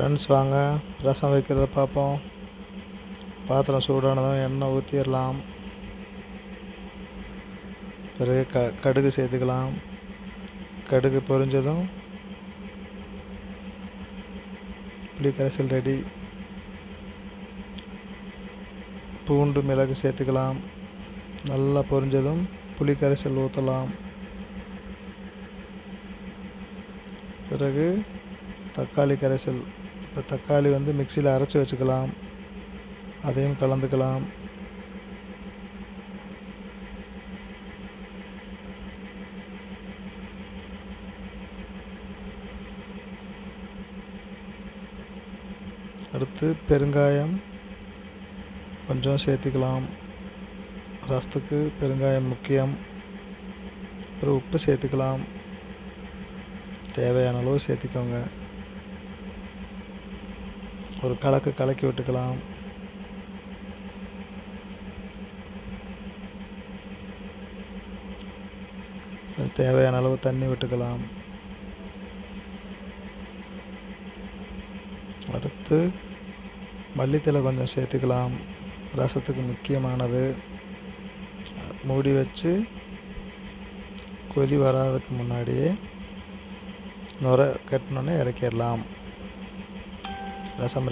Friends, வாங்க ரசம் வைக்கிறத பார்ப்போம். பாத்திரம் சூடானதும் எண்ணெய் ஊற்றிடலாம். பிறகு கடுகு சேர்த்துக்கலாம். கடுகு பொரிஞ்சதும் புளி கரைசல் ரெடி. பூண்டு மிளகு சேர்த்துக்கலாம். நல்லா பொரிஞ்சதும் புளி கரைசல் ஊற்றலாம். பிறகு தக்காளி கரைசல். இப்போ தக்காளி மிக்சியில் அரைச்சி வச்சுக்கலாம். அதையும் கலந்துக்கலாம். அடுத்து பெருங்காயம் கொஞ்சம் சேர்த்துக்கலாம். ரசத்துக்கு பெருங்காயம் முக்கியம். அப்புறம் உப்பு சேர்த்துக்கலாம். தேவையான அளவு சேர்த்துக்கோங்க. ஒரு கலக்கி விட்டுக்கலாம். தேவையான அளவு தண்ணி விட்டுக்கலாம். அடுத்து மல்லித்தழை கொஞ்சம் சேர்த்துக்கலாம். ரசத்துக்கு முக்கியமானது. மூடி வச்சு கொதி வராதுக்கு முன்னாடியே நுரை கட்டினோன்னே இறக்கிடலாம். ரசம்